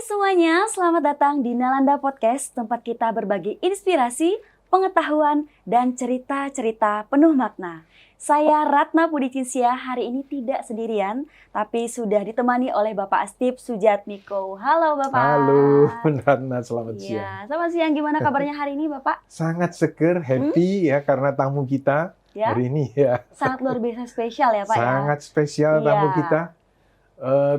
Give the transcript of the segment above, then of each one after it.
semuanya, selamat datang di Nalanda Podcast, tempat kita berbagi inspirasi, pengetahuan, dan cerita-cerita penuh makna. Saya Ratna Pudicinsya hari ini tidak sendirian, tapi sudah ditemani oleh Bapak Steve Sujatmiko. Halo Bapak. Halo Ratna, selamat siang. Ya, selamat siang. Gimana kabarnya hari ini Bapak? Sangat seger, happy ya karena tamu kita hari ini ya. Sangat luar biasa spesial ya Pak. Sangat spesial tamu Iya. kita.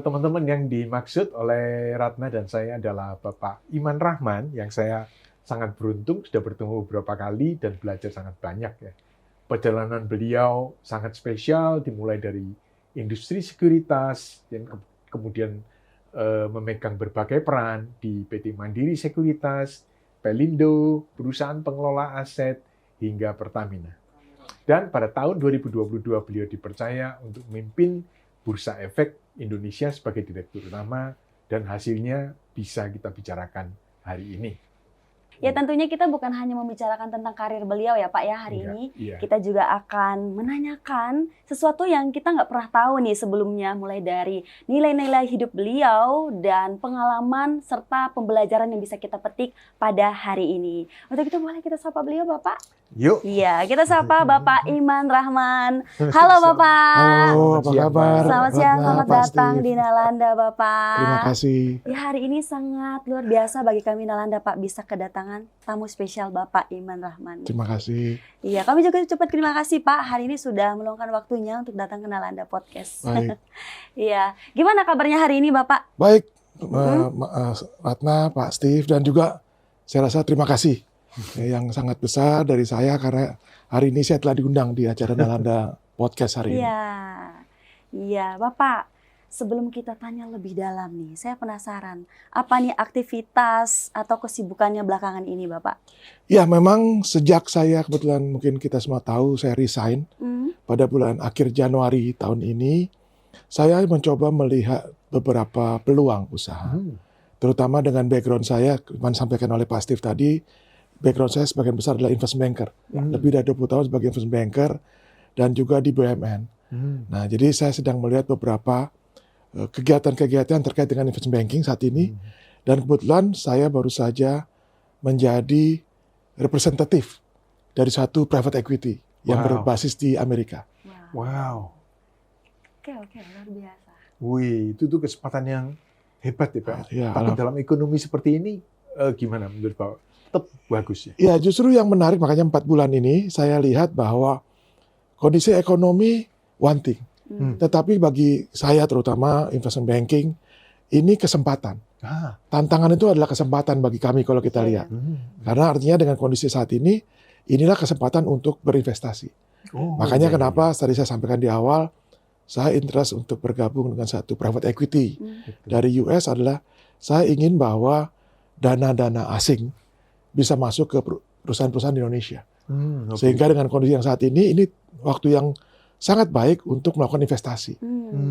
Teman-teman yang dimaksud oleh Ratna dan saya adalah Bapak Iman Rahman yang saya sangat beruntung sudah bertemu beberapa kali dan belajar sangat banyak ya. Perjalanan beliau sangat spesial, dimulai dari industri sekuritas dan kemudian memegang berbagai peran di PT Mandiri Sekuritas, Pelindo, perusahaan pengelola aset hingga Pertamina. Dan pada tahun 2022 beliau dipercaya untuk memimpin Bursa Efek Indonesia sebagai direktur utama dan hasilnya bisa kita bicarakan hari ini. Ya tentunya kita bukan hanya membicarakan tentang karir beliau ya Pak ya hari ini. Iya. Kita juga akan menanyakan sesuatu yang kita nggak pernah tahu nih sebelumnya. Mulai dari nilai-nilai hidup beliau dan pengalaman serta pembelajaran yang bisa kita petik pada hari ini. Untuk itu boleh kita sapa beliau Bapak? Yuk. Iya, kita sapa Bapak Iman Rahman. Halo Bapak. Halo, apa kabar? Selamat siang, Ratna, selamat Pak datang Steve. di Nalanda Bapak. Terima kasih. Ya, hari ini sangat luar biasa bagi kami Nalanda Pak bisa kedatangan tamu spesial Bapak Iman Rahman. Terima kasih. Iya, kami juga ucapkan terima kasih Pak. Hari ini sudah meluangkan waktunya untuk datang ke Nalanda Podcast. Baik. Iya, gimana kabarnya hari ini Bapak? Baik, Ratna, Pak Steve, dan juga saya rasa terima kasih yang sangat besar dari saya karena hari ini saya telah diundang di acara Nalanda Podcast hari ini. Iya Bapak. Sebelum kita tanya lebih dalam nih, saya penasaran apa nih aktivitas atau kesibukannya belakangan ini Bapak? Ya, memang sejak saya kebetulan mungkin kita semua tahu saya resign pada bulan akhir Januari tahun ini, saya mencoba melihat beberapa peluang usaha. Terutama dengan background saya, kemarin sampaikan oleh Pak Steve tadi, background saya sebagian besar adalah investment banker. Lebih dari 20 tahun sebagai investment banker dan juga di BUMN. Nah, jadi saya sedang melihat beberapa kegiatan-kegiatan terkait dengan investment banking saat ini. Dan kebetulan saya baru saja menjadi representatif dari satu private equity yang berbasis di Amerika. Wow. Oke, luar biasa. Wih, itu tuh kesempatan yang hebat ya Pak. Ya, Tapi dalam ekonomi seperti ini gimana menurut Pak? Tetap bagus ya? Ya, justru yang menarik makanya 4 bulan ini saya lihat bahwa kondisi ekonomi one thing. Tetapi bagi saya terutama investment banking, ini kesempatan. Tantangan itu adalah kesempatan bagi kami kalau kita lihat. Karena artinya dengan kondisi saat ini, inilah kesempatan untuk berinvestasi. Makanya kenapa tadi saya sampaikan di awal, saya interest untuk bergabung dengan satu private equity dari US adalah saya ingin bahwa dana-dana asing bisa masuk ke perusahaan-perusahaan di Indonesia. Sehingga dengan kondisi yang saat ini waktu yang sangat baik untuk melakukan investasi.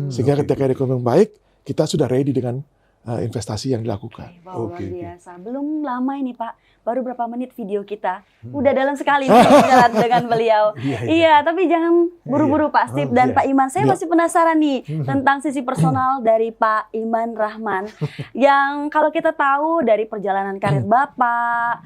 Sehingga ketika ekonomi baik, kita sudah ready dengan investasi yang dilakukan. Luar biasa. Belum lama ini Pak, baru berapa menit video kita. Udah dalam sekali jalan dengan beliau. Iya, tapi jangan buru-buru Pak Steve dan Pak Iman. Saya masih penasaran nih tentang sisi personal dari Pak Iman Rahman. Yang kalau kita tahu dari perjalanan karir Bapak,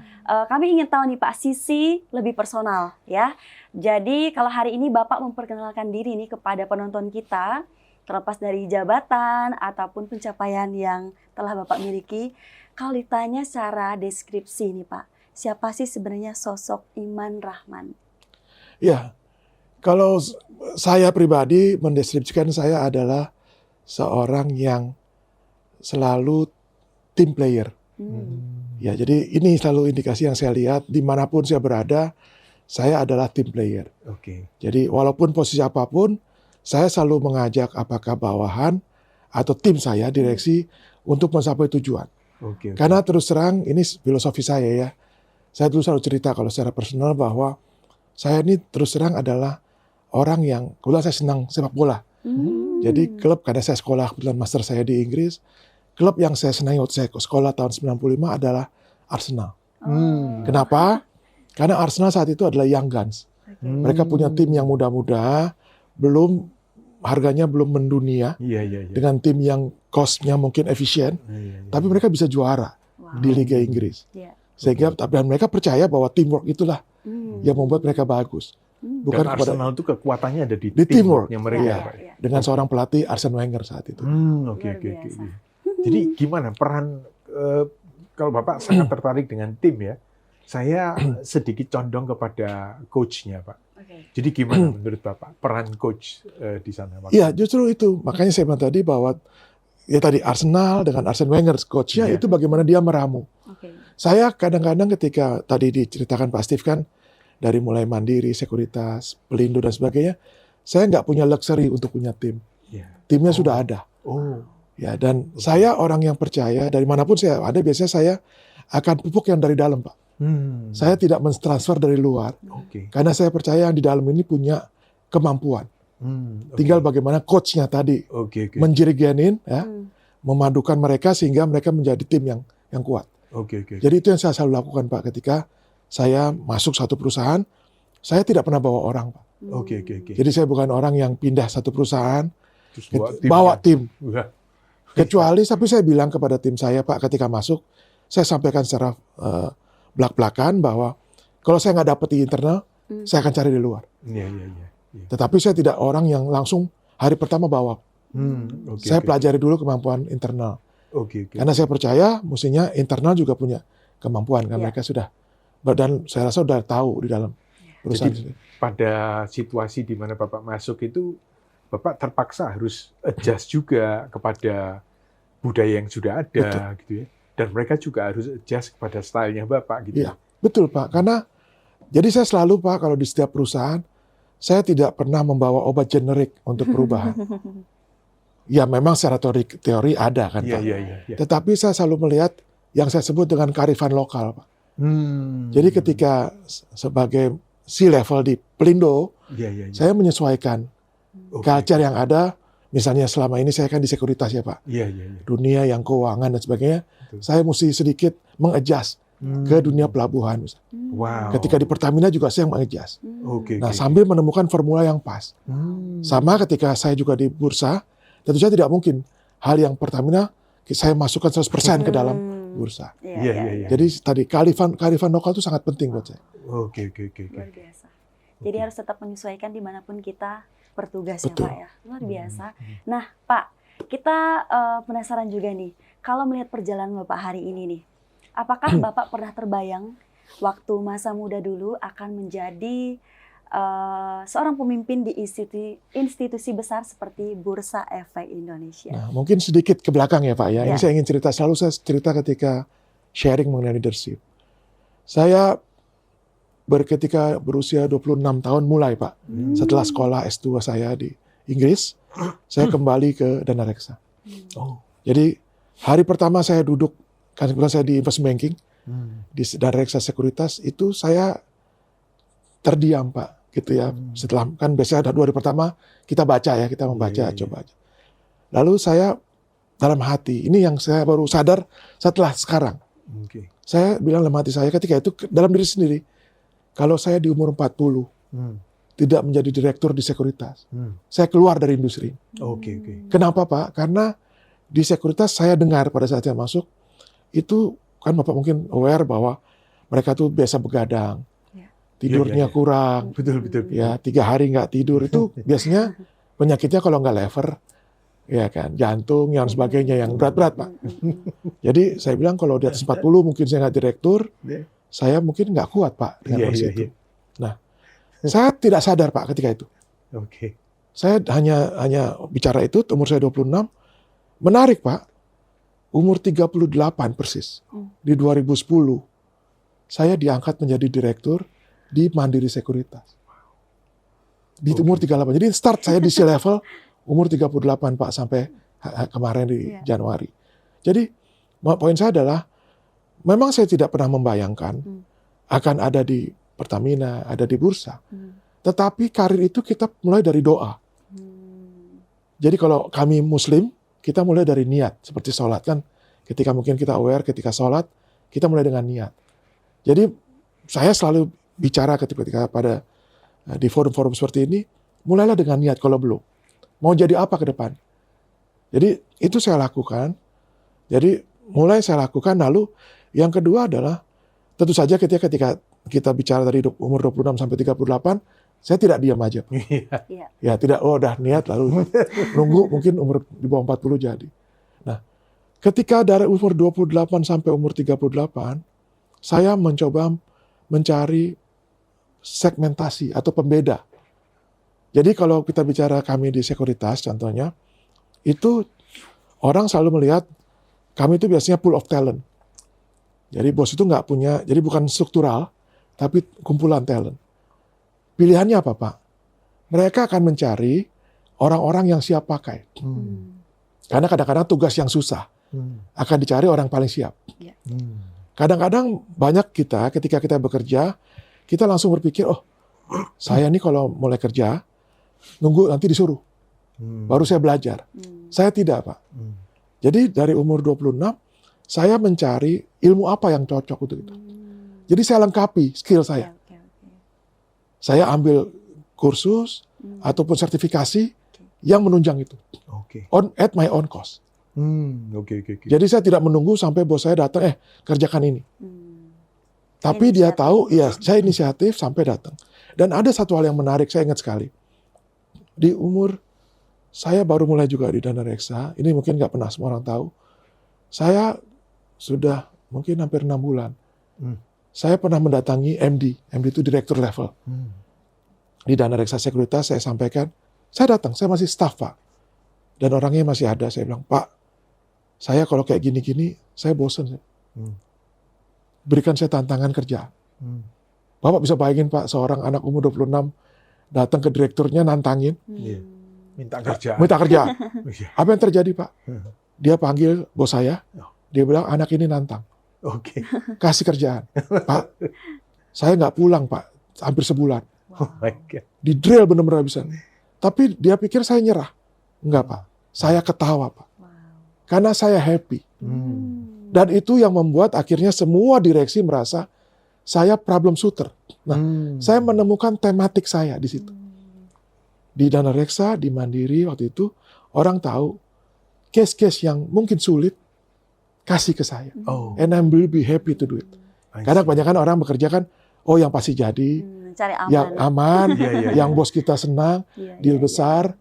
kami ingin tahu nih Pak, sisi lebih personal ya. Jadi kalau hari ini Bapak memperkenalkan diri nih kepada penonton kita, terlepas dari jabatan ataupun pencapaian yang telah Bapak miliki, kalau ditanya secara deskripsi nih Pak, siapa sih sebenarnya sosok Iman Rahman? Ya, kalau saya pribadi mendeskripsikan saya adalah seorang yang selalu team player. Ya, jadi ini selalu indikasi yang saya lihat dimanapun saya berada, saya adalah team player. Jadi walaupun posisi apapun, saya selalu mengajak apakah bawahan atau tim saya, direksi, untuk mencapai tujuan. Karena terus terang, ini filosofi saya ya. Saya dulu selalu cerita kalau secara personal bahwa saya ini terus terang adalah orang yang, kebetulan saya senang sepak bola. Jadi klub, karena saya sekolah, kebetulan master saya di Inggris, klub yang saya senangi waktu saya sekolah tahun 95 adalah Arsenal. Kenapa? Karena Arsenal saat itu adalah young guns. Mereka punya tim yang muda-muda, harganya belum mendunia, dengan tim yang cost-nya mungkin efisien, tapi mereka bisa juara Wow. di Liga Inggris. Iya. Sehingga dan mereka percaya bahwa teamwork itulah yang membuat mereka bagus. Bukan Dan kepada Arsenal itu kekuatannya ada di teamwork. teamworknya mereka, Iya. Pak. Iya. dengan seorang pelatih Arsene Wenger saat itu. Oke, Luar oke, oke. biasa. Jadi gimana peran kalau Bapak sangat tertarik dengan tim ya? Saya sedikit condong kepada coach-nya, Pak. Oke. Jadi gimana menurut Bapak peran coach di sana, Pak? Iya, justru itu. Makanya saya bilang tadi bahwa ya tadi Arsenal dengan Arsene Wenger coach-nya Iya. itu bagaimana dia meramu. Oke. Saya kadang-kadang ketika tadi diceritakan Pak Steve kan dari mulai Mandiri, Sekuritas, Pelindo dan sebagainya, saya nggak punya luxury untuk punya tim. Iya. Timnya sudah ada. Oh, Ya, dan saya orang yang percaya dari manapun saya ada, biasanya saya akan pupuk yang dari dalam, Pak. Saya tidak mentransfer dari luar oke. karena saya percaya yang di dalam ini punya kemampuan. Tinggal bagaimana coachnya tadi Oke. menjirigenin, ya, Hmm. memadukan mereka sehingga mereka menjadi tim yang kuat. Oke. Jadi itu yang saya selalu lakukan, Pak, ketika saya masuk satu perusahaan, saya tidak pernah bawa orang, Pak. Oke. Jadi saya bukan orang yang pindah satu perusahaan, Terus bawa tim. Wah, Kecuali, tapi saya bilang kepada tim saya, Pak, ketika masuk, saya sampaikan secara belak-belakan bahwa kalau saya nggak dapat di internal, saya akan cari di luar. Iya. Tetapi saya tidak orang yang langsung hari pertama bawa. Oke. Saya pelajari dulu kemampuan internal. Oke. Karena saya percaya mestinya internal juga punya kemampuan, kan Iya. mereka sudah. Dan saya rasa sudah tahu di dalam perusahaan. Jadi pada situasi di mana Bapak masuk itu, Bapak terpaksa harus adjust juga kepada budaya yang sudah ada, gitu ya. Dan mereka juga harus adjust kepada stylenya Bapak, gitu. Iya. Betul, Pak. Karena jadi saya selalu, Pak, kalau di setiap perusahaan, saya tidak pernah membawa obat generik untuk perubahan. Ya memang secara teori ada kan, Pak. Iya. Tetapi saya selalu melihat yang saya sebut dengan kearifan lokal, Pak. Jadi ketika sebagai C-level di Pelindo, Iya. saya menyesuaikan culture yang ada. Misalnya selama ini saya kan di sekuritas ya, Pak. Iya. Dunia yang keuangan dan sebagainya, Betul. saya mesti sedikit mengadjust ke dunia pelabuhan. Wow. Ketika di Pertamina juga saya mengadjust. Oke. Nah, sambil menemukan formula yang pas. Sama ketika saya juga di bursa, tentu saja tidak mungkin hal yang Pertamina saya masukkan 100% ke dalam bursa. Iya. Jadi tadi kearifan lokal itu sangat penting buat saya. Oke. Luar biasa. Jadi harus tetap menyesuaikan dimanapun kita bertugas Betul. ya, Pak ya. Luar biasa. Nah, Pak, kita penasaran juga nih. Kalau melihat perjalanan Bapak hari ini nih, apakah Bapak pernah terbayang waktu masa muda dulu akan menjadi seorang pemimpin di institusi besar seperti Bursa Efek Indonesia? Nah, mungkin sedikit ke belakang ya, Pak ya. Ini Ya. saya ingin cerita, selalu saya cerita ketika sharing mengenai leadership. Saya ketika berusia 26 tahun mulai, Pak. Setelah sekolah S2 saya di Inggris, saya kembali ke Dana Reksa. Oh. Jadi hari pertama saya duduk, kan kebetulan saya di investment banking, di Dana Reksa Sekuritas, itu saya terdiam, Pak. Gitu ya. Setelah, kan biasanya ada 2 hari pertama, kita baca ya, kita membaca, Iya. coba aja. Lalu saya dalam hati, ini yang saya baru sadar setelah sekarang. Oke. Saya bilang dalam hati saya ketika itu, dalam diri sendiri, kalau saya di umur 40, tidak menjadi direktur di sekuritas, saya keluar dari industri. Oke. Kenapa, Pak? Karena di sekuritas saya dengar pada saat saya masuk, itu kan Bapak mungkin aware bahwa mereka tuh biasa begadang, tidurnya Iya. kurang, Betul. ya 3 hari nggak tidur, itu biasanya penyakitnya kalau nggak liver, ya kan, jantung, yang sebagainya, yang berat-berat, Pak. Jadi saya bilang kalau di atas 40 mungkin saya nggak direktur, saya mungkin nggak kuat, Pak, dengan kondisi itu. Nah, saya tidak sadar, Pak, ketika itu. Oke. Saya hanya bicara itu, umur saya 26. Menarik, Pak. Umur 38 persis. Di 2010, saya diangkat menjadi direktur di Mandiri Sekuritas. Di umur 38. Jadi start saya di C-level umur 38, Pak, sampai kemarin di Januari. Jadi, poin saya adalah, memang saya tidak pernah membayangkan akan ada di Pertamina, ada di bursa. Tetapi karir itu kita mulai dari doa. Jadi kalau kami Muslim, kita mulai dari niat. Seperti sholat kan, ketika mungkin kita aware, ketika sholat, kita mulai dengan niat. Jadi saya selalu bicara ketika pada di forum-forum seperti ini, mulailah dengan niat kalau belum. Mau jadi apa ke depan? Jadi itu saya lakukan. Jadi mulai saya lakukan. Lalu yang kedua adalah tentu saja ketika kita bicara dari umur 26 sampai 38, saya tidak diam aja. Iya. Ya tidak, udah niat lalu nunggu mungkin umur di bawah 40 jadi. Nah, ketika dari umur 28 sampai umur 38, saya mencoba mencari segmentasi atau pembeda. Jadi kalau kita bicara kami di sekuritas contohnya, itu orang selalu melihat kami itu biasanya pool of talent. Jadi bos itu nggak punya, jadi bukan struktural, tapi kumpulan talent. Pilihannya apa, Pak? Mereka akan mencari orang-orang yang siap pakai. Karena kadang-kadang tugas yang susah akan dicari orang paling siap. Kadang-kadang banyak kita ketika kita bekerja, kita langsung berpikir, oh saya nih kalau mulai kerja, nunggu nanti disuruh. Baru saya belajar. Saya tidak, Pak. Jadi dari umur 26, saya mencari ilmu apa yang cocok untuk itu. Jadi saya lengkapi skill saya. Saya ambil kursus ataupun sertifikasi yang menunjang itu. At my own cost. Jadi saya tidak menunggu sampai bos saya datang, kerjakan ini. Tapi dia tahu, ya saya inisiatif sampai datang. Dan ada satu hal yang menarik, saya ingat sekali. Di umur, saya baru mulai juga di Dana Reksa, ini mungkin nggak pernah semua orang tahu. Saya sudah mungkin hampir 6 bulan. Saya pernah mendatangi MD itu direktur level. Di Dana Reksa Sekuritas saya sampaikan, saya datang, saya masih staff, Pak. Dan orangnya masih ada, saya bilang, Pak, saya kalau kayak gini-gini, saya bosan. Berikan saya tantangan kerja. Bapak bisa bayangin, Pak, seorang anak umur 26 datang ke direkturnya nantangin. Minta kerja. Apa yang terjadi, Pak? Dia panggil bos saya, dia bilang anak ini nantang. Kasih kerjaan. Pak, saya nggak pulang, Pak, hampir sebulan. Di drill benar-benar bisa. Tapi dia pikir saya nyerah. Enggak, Pak. Saya ketawa, Pak. Karena saya happy. Dan itu yang membuat akhirnya semua direksi merasa saya problem shooter. Nah, saya menemukan tematik saya di situ. Di Dana Reksa, di Mandiri waktu itu, orang tahu case-case yang mungkin sulit, kasih ke saya. And I will be happy to do it. Karena kebanyakan orang bekerja kan, yang pasti jadi, cari aman. yang aman, yang bos kita senang, deal besar.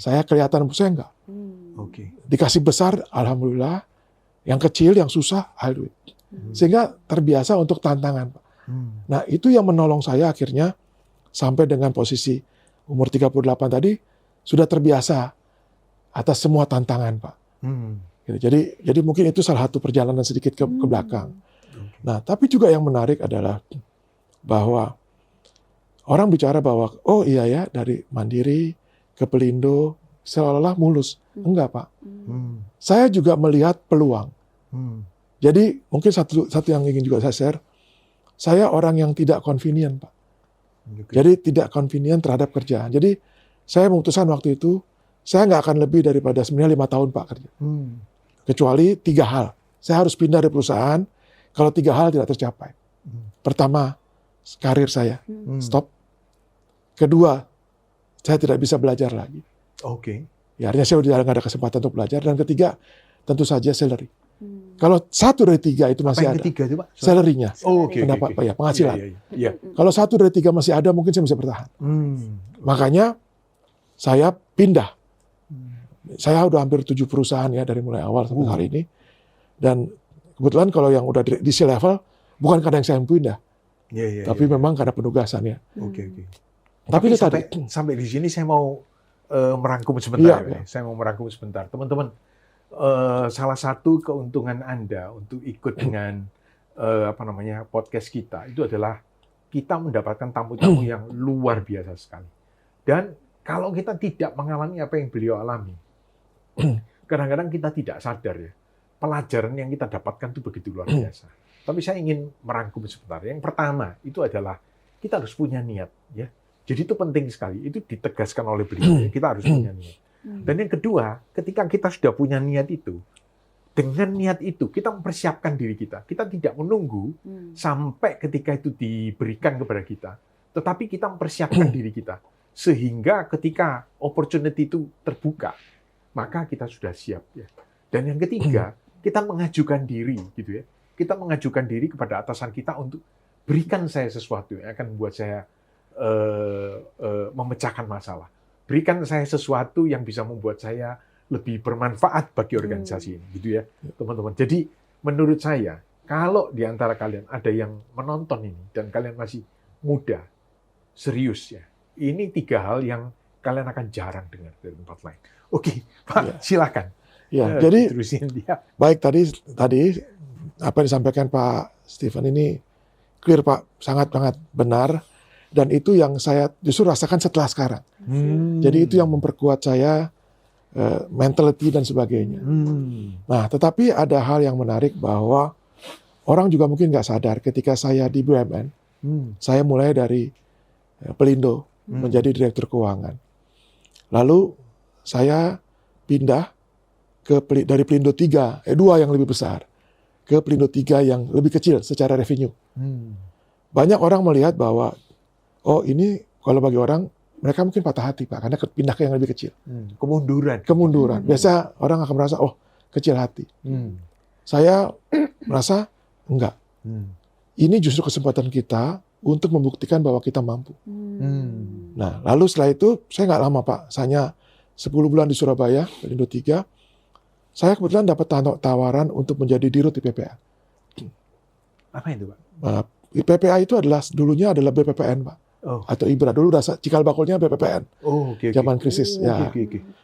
Saya kelihatan bos saya enggak. Dikasih besar, alhamdulillah. Yang kecil, yang susah, I'll do it. Sehingga terbiasa untuk tantangan, Pak. Nah, itu yang menolong saya akhirnya sampai dengan posisi umur 38 tadi sudah terbiasa atas semua tantangan, Pak. Jadi mungkin itu salah satu perjalanan sedikit ke belakang. Nah, tapi juga yang menarik adalah bahwa orang bicara bahwa iya ya dari Mandiri ke Pelindo seolah-olah mulus. Enggak, Pak. Saya juga melihat peluang. Jadi mungkin satu yang ingin juga saya share, saya orang yang tidak convenient, Pak. Jadi tidak convenient terhadap kerjaan. Jadi saya memutuskan waktu itu, saya nggak akan lebih daripada sebenarnya 5 tahun, Pak, kerja. Kecuali 3 hal. Saya harus pindah dari perusahaan kalau 3 hal tidak tercapai. Pertama, karir saya. Stop. Kedua, saya tidak bisa belajar lagi. Ya, artinya saya udah nggak ada kesempatan untuk belajar. Dan ketiga, tentu saja salary. Kalau 1 dari 3 itu masih ada, salary-nya. Kenapa? Ya, penghasilan. Kalau 1 dari 3 masih ada, mungkin saya bisa bertahan. Makanya saya pindah. Saya udah hampir 7 perusahaan ya dari mulai awal sampai hari ini. Dan kebetulan kalau yang udah di C-level, bukan karena yang saya pindah. Tapi memang karena penugasan ya. Tapi sampai di sini saya mau merangkum sebentar. Saya mau merangkum sebentar. Teman-teman, salah satu keuntungan Anda untuk ikut dengan podcast kita itu adalah kita mendapatkan tamu-tamu yang luar biasa sekali. Dan kalau kita tidak mengalami apa yang beliau alami, kadang-kadang kita tidak sadar ya, pelajaran yang kita dapatkan itu begitu luar biasa. Tapi saya ingin merangkum sebentar. Yang pertama itu adalah kita harus punya niat, ya. Jadi itu penting sekali. Itu ditegaskan oleh beliau. Ya. Kita harus punya niat. Dan yang kedua, ketika kita sudah punya niat itu, dengan niat itu kita mempersiapkan diri kita. Kita tidak menunggu sampai ketika itu diberikan kepada kita, tetapi kita mempersiapkan diri kita sehingga ketika opportunity itu terbuka, maka kita sudah siap ya. Dan yang ketiga, kita mengajukan diri gitu ya. Kita mengajukan diri kepada atasan kita untuk berikan saya sesuatu yang akan membuat saya memecahkan masalah. Berikan saya sesuatu yang bisa membuat saya lebih bermanfaat bagi organisasi ini, gitu ya, teman-teman. Jadi menurut saya, kalau di antara kalian ada yang menonton ini dan kalian masih muda, serius ya, ini 3 hal yang kalian akan jarang dengar dari tempat lain. Oke, Pak, silakan. Ya, jadi Terusin dia. baik tadi apa yang disampaikan Pak Stephen ini clear Pak, sangat benar, dan itu yang saya justru rasakan setelah sekarang. Jadi itu yang memperkuat saya mentality dan sebagainya. Nah, tetapi ada hal yang menarik bahwa orang juga mungkin nggak sadar ketika saya di BUMN, saya mulai dari Pelindo menjadi direktur keuangan. Lalu saya pindah dari Pelindo 2 yang lebih besar ke Pelindo 3 yang lebih kecil secara revenue. Banyak orang melihat bahwa ini kalau bagi orang mereka mungkin patah hati Pak karena pindah ke yang lebih kecil. Kemunduran. Biasa orang akan merasa kecil hati. Saya merasa enggak. Ini justru kesempatan kita untuk membuktikan bahwa kita mampu. Nah, lalu setelah itu saya nggak lama Pak, hanya 10 bulan di Surabaya, Pelindo 3. Saya kebetulan dapat tawaran untuk menjadi dirut di PPA. Apa itu Pak? PPA itu dulunya adalah BPPN Pak. Atau IBRA, dulu cikal bakulnya BPPN. Zaman krisis.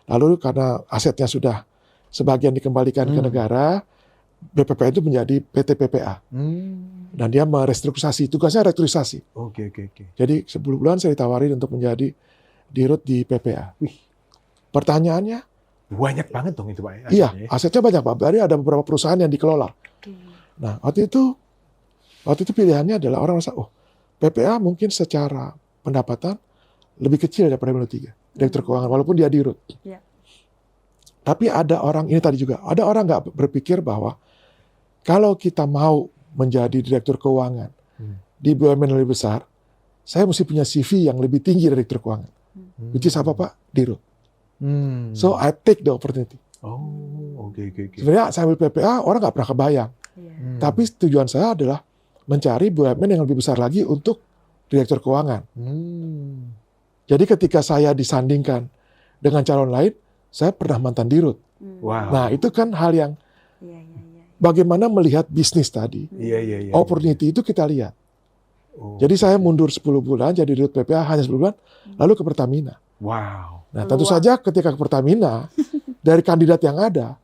Lalu karena asetnya sudah sebagian dikembalikan ke negara, BPPN itu menjadi PT PPA. Dan dia merestrukturisasi, tugasnya restrukturisasi. Jadi 10 bulan saya ditawarin untuk menjadi dirut di PPA. Pertanyaannya, banyak banget dong itu Pak. Iya, asetnya banyak Pak. Jadi ada beberapa perusahaan yang dikelola. Nah, waktu itu pilihannya adalah orang merasa, PPA mungkin secara pendapatan lebih kecil daripada Pelindo 3, direktur keuangan, walaupun dia dirut. Tapi ada orang, ini tadi juga, ada orang nggak berpikir bahwa kalau kita mau menjadi direktur keuangan di BUMN lebih besar, saya mesti punya CV yang lebih tinggi dari direktur keuangan. Which is apa Pak? Dirut. So I take the opportunity. Sebenarnya saya ambil PPA, orang nggak pernah kebayang. Tapi tujuan saya adalah mencari BUMN yang lebih besar lagi untuk direktur keuangan. Jadi ketika saya disandingkan dengan calon lain, saya pernah mantan dirut. Nah, itu kan hal yang bagaimana melihat bisnis tadi. Opportunity itu kita lihat. Jadi saya mundur 10 bulan jadi dirut PPA hanya 10 bulan, lalu ke Pertamina. Nah, tentu saja ketika ke Pertamina, dari kandidat yang ada,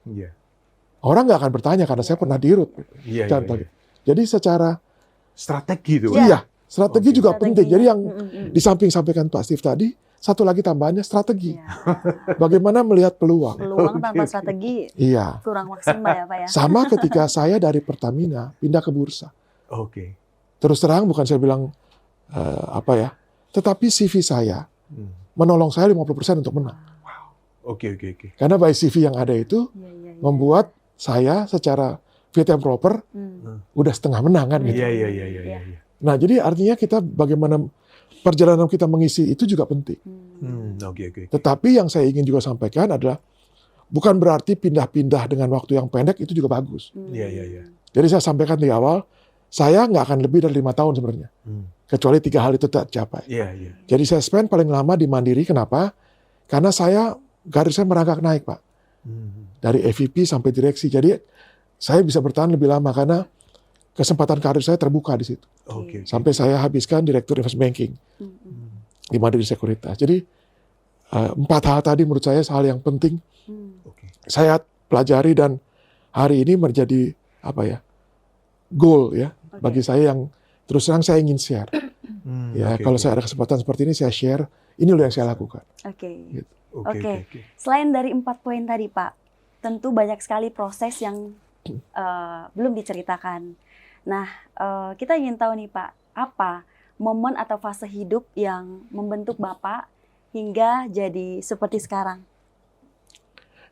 orang nggak akan bertanya karena saya pernah dirut. Jadi secara strategi itu. Iya, strategi juga penting. Jadi yang di samping sampaikan Pak Steve tadi, satu lagi tambahannya strategi. Bagaimana melihat peluang. Peluang tanpa strategi kurang maksimal ya Pak ya. Sama ketika saya dari Pertamina pindah ke bursa. Terus terang bukan saya bilang tetapi CV saya menolong saya 50% untuk menang. Karena by CV yang ada itu membuat saya secara fit and proper udah setengah menang kan gitu. Nah, jadi artinya kita bagaimana perjalanan kita mengisi itu juga penting. Tetapi yang saya ingin juga sampaikan adalah bukan berarti pindah-pindah dengan waktu yang pendek itu juga bagus. Jadi saya sampaikan di awal, saya nggak akan lebih dari 5 tahun sebenarnya. Kecuali 3 hal itu tidak tercapai. Jadi saya spend paling lama di Mandiri, kenapa? Karena garis saya merangkak naik Pak. Dari EVP sampai direksi. Jadi saya bisa bertahan lebih lama karena kesempatan karir saya terbuka di situ. Sampai saya habiskan direktur investment banking di Mandiri Sekuritas. Jadi 4 hal tadi menurut saya hal yang penting. Saya pelajari dan hari ini menjadi goal ya bagi saya yang terus terang saya ingin share. Kalau saya ada kesempatan seperti ini saya share. Ini loh yang saya lakukan. Gitu. Selain dari 4 poin tadi Pak, tentu banyak sekali proses yang belum diceritakan. Nah, kita ingin tahu nih Pak, apa momen atau fase hidup yang membentuk Bapak hingga jadi seperti sekarang?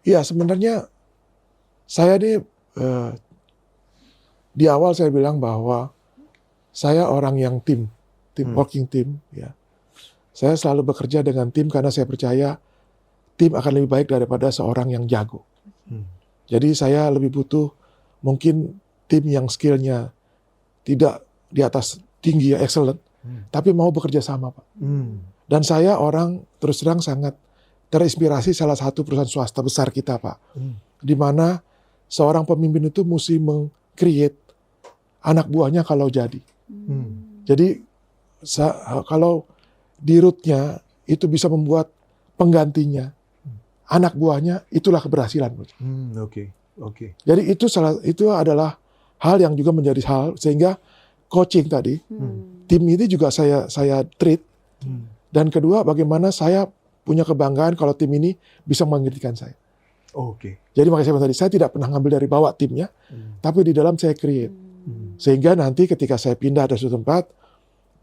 Iya, sebenarnya saya di awal saya bilang bahwa saya orang yang working team. Ya. Saya selalu bekerja dengan tim karena saya percaya tim akan lebih baik daripada seorang yang jago. Jadi saya lebih butuh mungkin tim yang skillnya tidak di atas tinggi ya, excellent, tapi mau bekerja sama, Pak. Dan saya orang terus terang sangat terinspirasi salah satu perusahaan swasta besar kita, Pak. Di mana seorang pemimpin itu mesti meng-create anak buahnya kalau jadi. Jadi kalau di rootnya itu bisa membuat penggantinya, anak buahnya, itulah keberhasilan. Oke. Jadi itu adalah hal yang juga menjadi hal sehingga coaching tadi, tim ini juga saya treat. Dan kedua, bagaimana saya punya kebanggaan kalau tim ini bisa mengertikan saya. Jadi makanya saya bilang tadi, saya tidak pernah ngambil dari bawah timnya, tapi di dalam saya create. Sehingga nanti ketika saya pindah dari suatu tempat,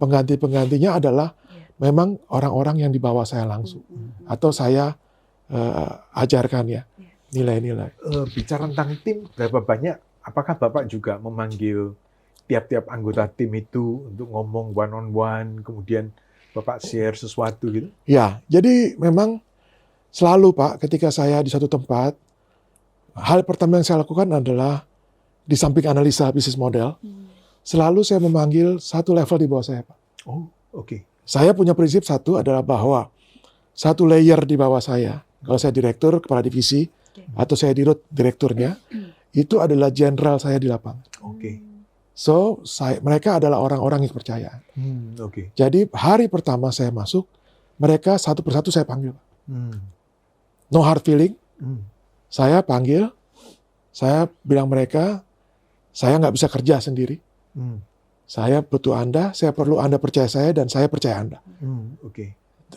pengganti-penggantinya adalah memang orang-orang yang di bawah saya langsung. Atau saya ajarkan ya, nilai-nilai. Bicara tentang tim, berapa banyak, apakah Bapak juga memanggil tiap-tiap anggota tim itu untuk ngomong one on one, kemudian Bapak share sesuatu gitu? Ya, jadi memang selalu Pak, ketika saya di satu tempat, hal pertama yang saya lakukan adalah di samping analisa bisnis model, selalu saya memanggil satu level di bawah saya, Pak. Saya punya prinsip satu adalah bahwa satu layer di bawah saya, kalau saya direktur, kepala divisi, atau saya dirut direkturnya, itu adalah jenderal saya di lapangan. So, mereka adalah orang-orang yang kepercayaan. Jadi hari pertama saya masuk, mereka satu persatu saya panggil. No hard feeling. Saya panggil, saya bilang mereka, saya nggak bisa kerja sendiri. Saya butuh Anda, saya perlu Anda percaya saya, dan saya percaya Anda.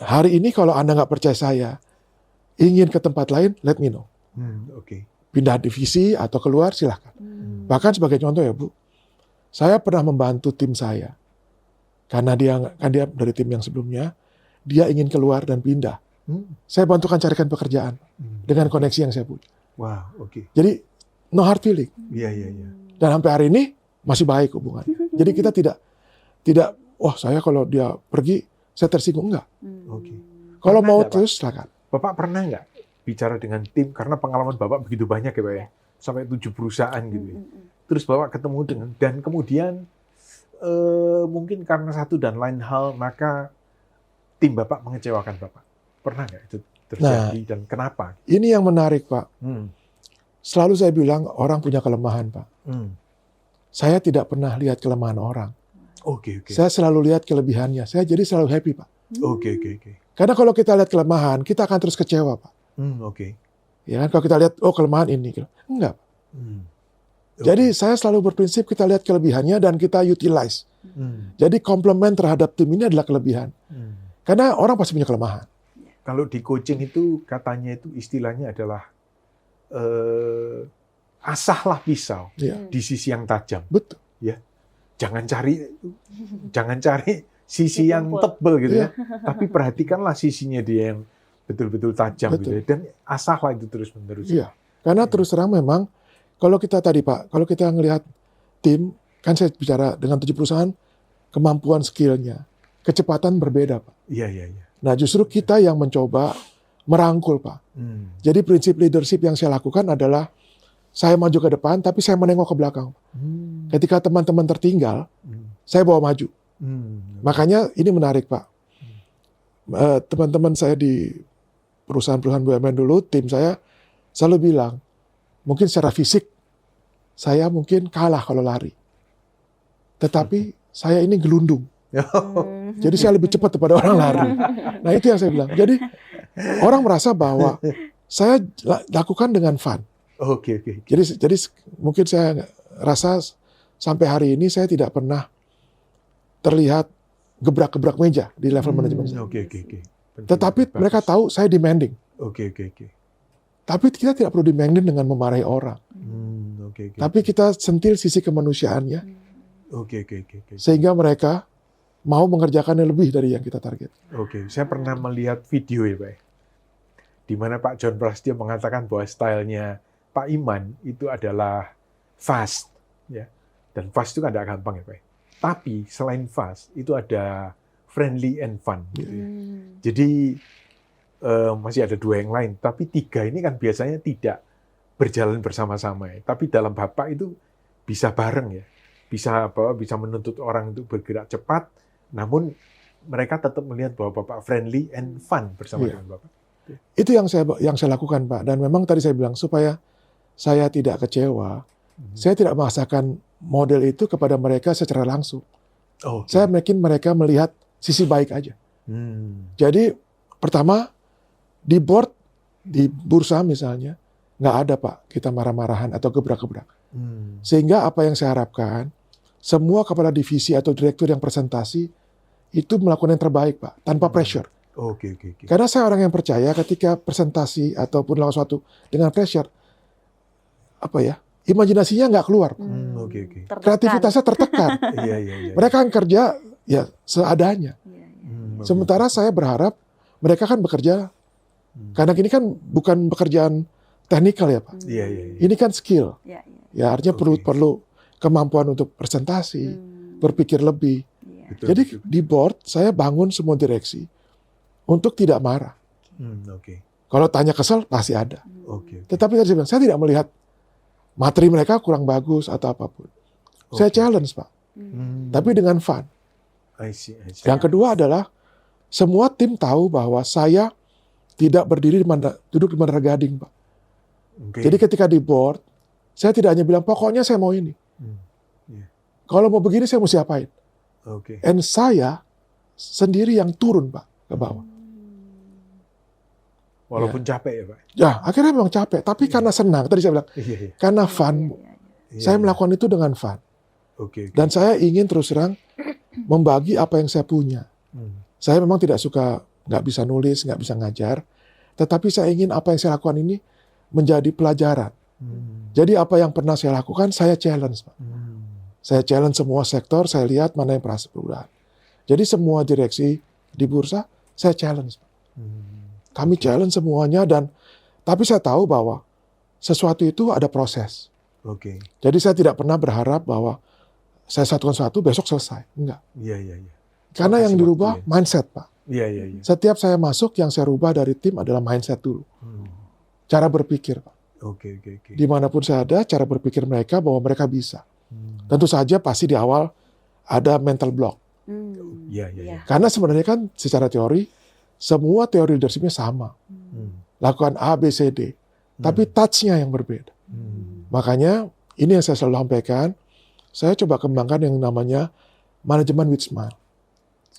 Hari ini kalau Anda nggak percaya saya, ingin ke tempat lain, let me know. Pindah divisi atau keluar, silahkan. Bahkan sebagai contoh ya Bu, saya pernah membantu tim saya. Karena dia dari tim yang sebelumnya, dia ingin keluar dan pindah. Saya bantukan carikan pekerjaan dengan koneksi yang saya punya. Jadi no hard feeling. Dan sampai hari ini masih baik hubungannya. Jadi kita tidak wah saya kalau dia pergi saya tersinggung, enggak. Kalau mau terus silakan. Bapak pernah nggak bicara dengan tim, karena pengalaman Bapak begitu banyak ya Pak ya, sampai 7 perusahaan gitu ya. Terus Bapak ketemu dengan, dan kemudian mungkin karena satu dan lain hal, maka tim Bapak mengecewakan Bapak. Pernah nggak itu terjadi, dan kenapa? Ini yang menarik Pak. Selalu saya bilang orang punya kelemahan Pak. Saya tidak pernah lihat kelemahan orang. Saya selalu lihat kelebihannya. Saya jadi selalu happy Pak. Karena kalau kita lihat kelemahan, kita akan terus kecewa Pak. Ya kan, kalau kita lihat kelemahan ini, enggak. Jadi saya selalu berprinsip kita lihat kelebihannya dan kita utilize. Jadi komplement terhadap tim ini adalah kelebihan. Karena orang pasti punya kelemahan. Kalau di coaching itu katanya itu istilahnya adalah asahlah pisau di sisi yang tajam. Betul. Ya, jangan cari sisi yang tebal gitu ya. Tapi perhatikanlah sisinya dia yang betul-betul tajam gitu ya. Dan asahlah itu terus-menerus. Iya. Karena terus terang memang kalau kita tadi Pak, kalau kita ngelihat tim, kan saya bicara dengan 7 perusahaan, kemampuan skillnya, kecepatan berbeda Pak. Iya. Nah justru kita yang mencoba merangkul Pak. Jadi prinsip leadership yang saya lakukan adalah saya maju ke depan, tapi saya menengok ke belakang. Ketika teman-teman tertinggal, saya bawa maju. Makanya ini menarik Pak. Teman-teman saya di perusahaan-perusahaan BUMN dulu, tim saya selalu bilang, mungkin secara fisik, saya mungkin kalah kalau lari. Tetapi saya ini gelundung. Jadi saya lebih cepat daripada orang lari. Nah itu yang saya bilang. Jadi orang merasa bahwa saya lakukan dengan fun. Jadi mungkin saya rasa sampai hari ini saya tidak pernah terlihat gebrak-gebrak meja di level manajemen saya. Tetapi mereka tahu saya demanding. Tapi kita tidak perlu demanding dengan memarahi orang. Tapi kita sentil sisi kemanusiaannya. Sehingga mereka mau mengerjakannya lebih dari yang kita target. Saya pernah melihat video ya Pak, di mana Pak John Prasetyo mengatakan bahwa stylenya Pak Iman itu adalah fast, ya. Dan fast itu kan tidak gampang ya Pak. Tapi selain fast itu ada friendly and fun. Gitu ya. Jadi masih ada 2 yang lain, tapi 3 ini kan biasanya tidak berjalan bersama-sama ya. Tapi dalam Bapak itu bisa bareng ya, bisa menuntut orang untuk bergerak cepat, namun mereka tetap melihat bahwa Bapak friendly and fun bersama dengan Bapak. Itu yang saya lakukan, Pak. Dan memang tadi saya bilang supaya saya tidak kecewa, saya tidak memaksakan model itu kepada mereka secara langsung. Saya bikin mereka melihat sisi baik aja. Jadi pertama di board, di bursa misalnya, nggak ada Pak kita marah-marahan atau gebrak-gebrak. Sehingga apa yang saya harapkan, semua kepala divisi atau direktur yang presentasi itu melakukan yang terbaik Pak, tanpa pressure. Karena saya orang yang percaya ketika presentasi ataupun lakukan sesuatu dengan pressure, imajinasinya nggak keluar. Kreativitasnya tertekan. Mereka kan kerja ya seadanya. Sementara saya berharap mereka kan bekerja, karena ini kan bukan pekerjaan teknikal ya Pak. Ini kan skill. Ya artinya perlu kemampuan untuk presentasi, berpikir lebih. Jadi di board saya bangun semua direksi untuk tidak marah. Kalau tanya kesel pasti ada. Tetapi tadi saya bilang, saya tidak melihat materi mereka kurang bagus atau apapun. Saya challenge Pak. Tapi dengan fun. Yang kedua adalah semua tim tahu bahwa saya tidak berdiri duduk di Menara Gading Pak. Jadi ketika di board, saya tidak hanya bilang pokoknya saya mau ini. Kalau mau begini saya mesti apain. And saya sendiri yang turun Pak ke bawah. Walaupun capek ya Pak? Ya, akhirnya memang capek. Tapi karena senang, tadi saya bilang, karena fun, saya melakukan itu dengan fun. Dan saya ingin terus terang membagi apa yang saya punya. Saya memang tidak suka, nggak bisa nulis, nggak bisa ngajar. Tetapi saya ingin apa yang saya lakukan ini menjadi pelajaran. Jadi apa yang pernah saya lakukan, saya challenge Pak. Saya challenge semua sektor, saya lihat mana yang perlu perubahan. Jadi semua direksi di bursa, saya challenge Pak. Kami challenge semuanya tapi saya tahu bahwa sesuatu itu ada proses. Jadi saya tidak pernah berharap bahwa saya satukan satu besok selesai. Enggak. Karena yang dirubah mindset Pak. Setiap saya masuk yang saya rubah dari tim adalah mindset dulu. Cara berpikir Pak. Dimanapun saya ada, cara berpikir mereka bahwa mereka bisa. Tentu saja pasti di awal ada mental block. Karena sebenarnya kan secara teori semua teori leadershipnya sama. Lakukan A, B, C, D. Tapi touch-nya yang berbeda. Makanya ini yang saya selalu sampaikan. Saya coba kembangkan yang namanya manajemen with smile.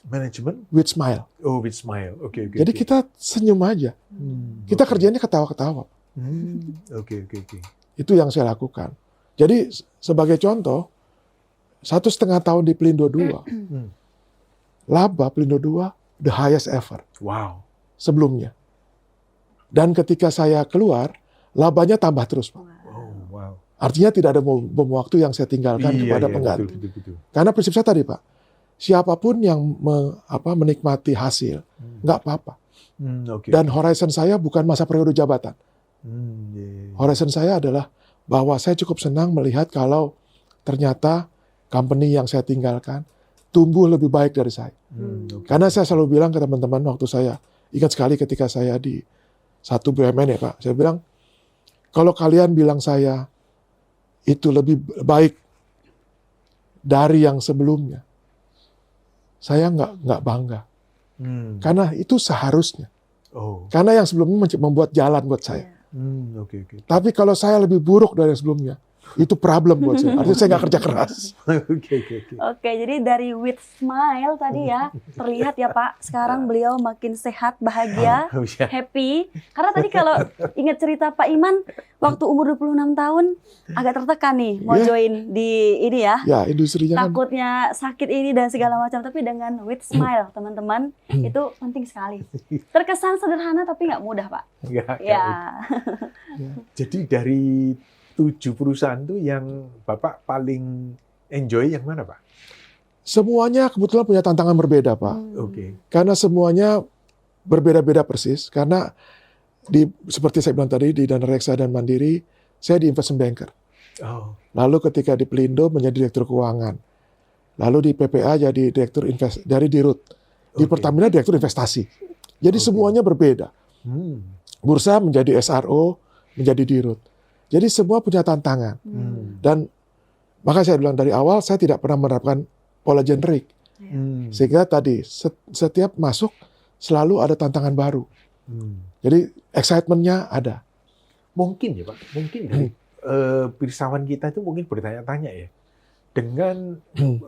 Manajemen? With smile. Oh, with smile. Jadi kita senyum aja. Kita kerjanya ketawa-ketawa. Itu yang saya lakukan. Jadi sebagai contoh, 1,5 tahun di Pelindo 2, laba Pelindo 2 the highest ever. Sebelumnya. Dan ketika saya keluar, labanya tambah terus, Pak. Artinya tidak ada bom waktu yang saya tinggalkan kepada pengganti. Betul. Karena prinsip saya tadi, Pak, siapapun yang menikmati hasil, nggak apa-apa. Dan horizon saya bukan masa periode jabatan. Horizon saya adalah bahwa saya cukup senang melihat kalau ternyata company yang saya tinggalkan tumbuh lebih baik dari saya. Karena saya selalu bilang ke teman-teman waktu saya, ingat sekali ketika saya di satu BUMN ya Pak, saya bilang, kalau kalian bilang saya itu lebih baik dari yang sebelumnya, saya nggak bangga. Karena itu seharusnya. Karena yang sebelumnya membuat jalan buat saya. Tapi kalau saya lebih buruk dari yang sebelumnya, itu problem buat saya. Artinya saya nggak kerja keras. Oke, jadi dari with smile tadi ya, terlihat ya Pak, sekarang beliau makin sehat, bahagia, happy. Karena tadi kalau ingat cerita Pak Iman, waktu umur 26 tahun, agak tertekan nih, mau join di ini ya. Ya, industrinya takutnya sakit ini dan segala macam. Tapi dengan with smile, teman-teman, itu penting sekali. Terkesan sederhana, tapi nggak mudah Pak. Jadi dari 7 perusahaan itu yang Bapak paling enjoy yang mana, Pak? Semuanya kebetulan punya tantangan berbeda, Pak. Karena semuanya berbeda-beda persis. Karena seperti saya bilang tadi, di Dana Reksa dan Mandiri, saya di investment banker. Lalu ketika di Pelindo menjadi direktur keuangan. Lalu di PPA jadi direktur dari Dirut. Di Pertamina direktur investasi. Jadi semuanya berbeda. Bursa menjadi SRO, menjadi dirut. Jadi semua punya tantangan. Dan maka saya bilang dari awal, saya tidak pernah menerapkan pola generik. Sehingga tadi, setiap masuk selalu ada tantangan baru. Jadi excitement-nya ada. Mungkin ya Pak, mungkin dari pirsawan kita itu mungkin bertanya-tanya ya, dengan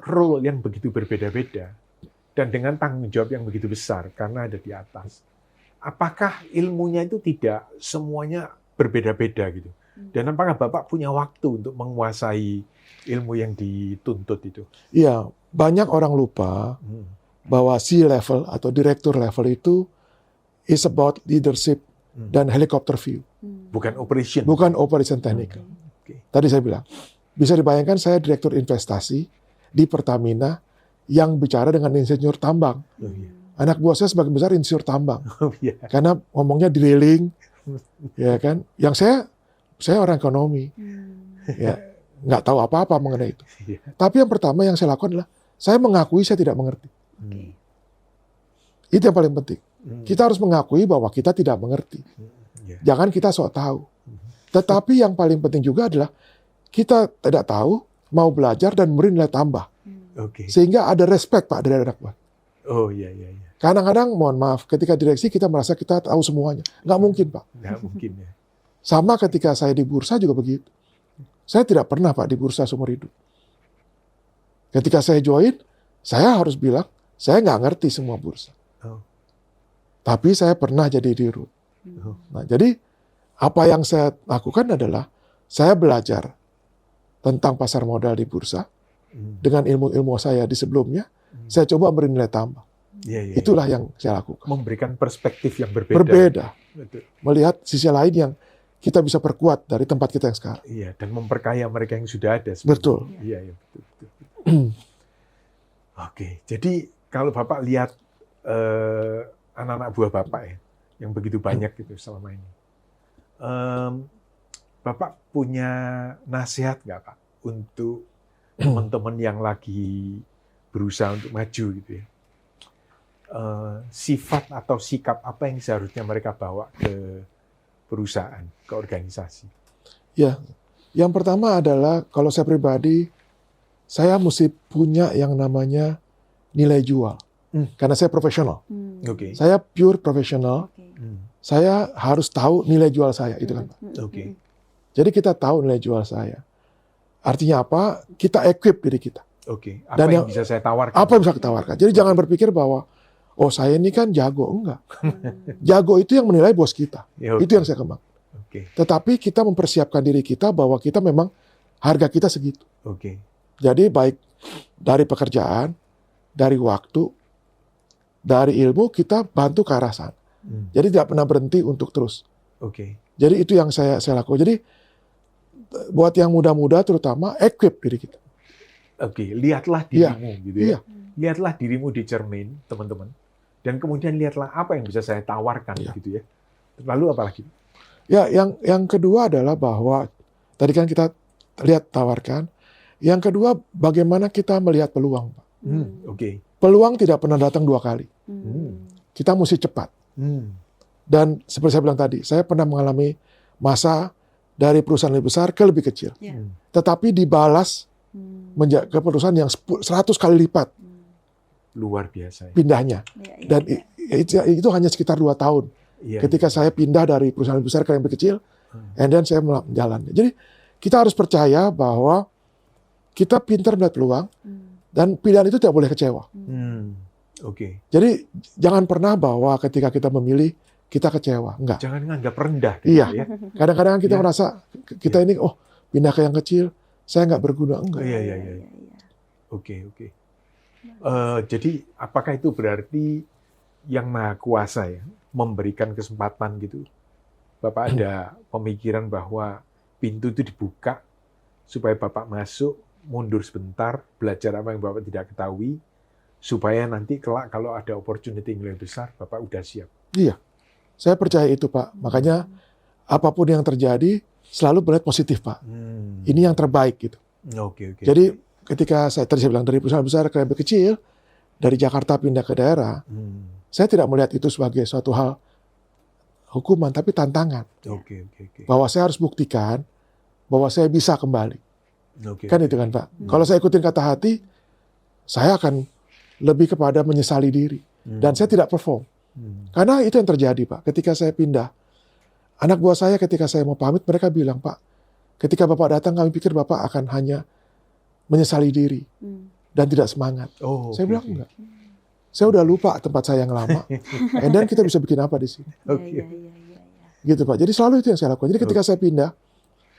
role yang begitu berbeda-beda dan dengan tanggung jawab yang begitu besar karena ada di atas, apakah ilmunya itu tidak semuanya berbeda-beda gitu? Dan apakah Bapak punya waktu untuk menguasai ilmu yang dituntut itu? Iya, banyak orang lupa bahwa C-level atau direktur level itu is about leadership dan helicopter view. Bukan operation. Bukan operation technical. Tadi saya bilang, bisa dibayangkan saya direktur investasi di Pertamina yang bicara dengan insinyur tambang. Anak buah saya sebagian besar insinyur tambang. Karena ngomongnya drilling, ya kan? Yang saya orang ekonomi. Ya, nggak tahu apa-apa mengenai itu. Tapi yang pertama yang saya lakukan adalah saya mengakui saya tidak mengerti. Itu yang paling penting. Kita harus mengakui bahwa kita tidak mengerti. Jangan kita sok tahu. Tetapi yang paling penting juga adalah kita tidak tahu, mau belajar dan memberi nilai tambah. Sehingga ada respect Pak dari anak buah. Oh iya. Kadang-kadang mohon maaf, ketika direksi kita merasa kita tahu semuanya. Nggak mungkin Pak. Nggak mungkin ya. Sama ketika saya di bursa juga begitu. Saya tidak pernah Pak di bursa seumur hidup. Ketika saya join, saya harus bilang, saya nggak ngerti semua bursa. Tapi saya pernah jadi dirut. Nah, jadi apa yang saya lakukan adalah saya belajar tentang pasar modal di bursa dengan ilmu-ilmu saya di sebelumnya. Saya coba beri nilai tambah. Itulah yang saya lakukan. Memberikan perspektif yang berbeda. Berbeda. Melihat sisi lain yang kita bisa perkuat dari tempat kita yang sekarang. Iya, dan memperkaya mereka yang sudah ada. Betul. Iya, betul. Oke, jadi kalau Bapak lihat anak-anak buah Bapak ya, yang begitu banyak gitu selama ini, Bapak punya nasihat nggak Pak untuk teman-teman yang lagi berusaha untuk maju gitu ya? Sifat atau sikap apa yang seharusnya mereka bawa ke perusahaan, ke organisasi? Ya, yang pertama adalah kalau saya pribadi, saya mesti punya yang namanya nilai jual. Karena saya profesional. Saya pure profesional. Saya harus tahu nilai jual saya, itu kan Pak. Jadi kita tahu nilai jual saya. Artinya apa? Kita equip diri kita. Apa yang bisa saya tawarkan? Apa yang bisa kita tawarkan? Jadi jangan berpikir bahwa oh saya ini kan jago, enggak. Jago itu yang menilai bos kita. Itu yang saya kembang. Tetapi kita mempersiapkan diri kita bahwa kita memang harga kita segitu. Jadi baik dari pekerjaan, dari waktu, dari ilmu kita bantu ke arah sana. Jadi tidak pernah berhenti untuk terus. Jadi itu yang saya lakukan. Jadi buat yang muda-muda terutama equip diri kita. Lihatlah dirimu gitu ya. Lihatlah dirimu di cermin, teman-teman. Dan kemudian lihatlah apa yang bisa saya tawarkan gitu ya. Lalu apa lagi? Ya, yang kedua adalah bahwa tadi kan kita lihat tawarkan. Yang kedua, bagaimana kita melihat peluang, Pak. Peluang tidak pernah datang dua kali. Kita mesti cepat. Dan seperti saya bilang tadi, saya pernah mengalami masa dari perusahaan lebih besar ke lebih kecil. Tetapi dibalas ke perusahaan yang 100 kali lipat. Luar biasa. Pindahnya. Dan itu hanya sekitar 2 tahun. Ketika saya pindah dari perusahaan lebih besar ke yang lebih kecil, and then saya menjalannya. Jadi kita harus percaya bahwa kita pintar melihat peluang, dan pilihan itu tidak boleh kecewa. Jadi jangan pernah bahwa ketika kita memilih, kita kecewa. Enggak. Jangan nganggap rendah. Gitu ya. Kadang-kadang kita merasa, kita ini, pindah ke yang kecil, saya nggak berguna. Enggak. Oke. Jadi apakah itu berarti yang Maha Kuasa ya, memberikan kesempatan gitu? Bapak ada pemikiran bahwa pintu itu dibuka supaya Bapak masuk, mundur sebentar, belajar apa yang Bapak tidak ketahui, supaya nanti kelak kalau ada opportunity yang lebih besar, Bapak udah siap. Iya, saya percaya itu Pak. Makanya apapun yang terjadi, selalu melihat positif Pak. Ini yang terbaik gitu. Jadi ketika tadi saya bilang dari perusahaan besar ke lebih kecil, dari Jakarta pindah ke daerah, saya tidak melihat itu sebagai suatu hal hukuman, tapi tantangan. Oke. Bahwa saya harus buktikan bahwa saya bisa kembali. Oke. Kan itu kan Pak. Kalau saya ikutin kata hati, saya akan lebih kepada menyesali diri. Dan saya tidak perform. Karena itu yang terjadi Pak. Ketika saya pindah, anak buah saya ketika saya mau pamit, mereka bilang, Pak, ketika Bapak datang kami pikir Bapak akan hanya menyesali diri dan tidak semangat. Saya bilang enggak. Saya udah lupa tempat saya yang lama. Dan kita bisa bikin apa di sini. Gitu Pak. Jadi selalu itu yang saya lakukan. Jadi ketika saya pindah,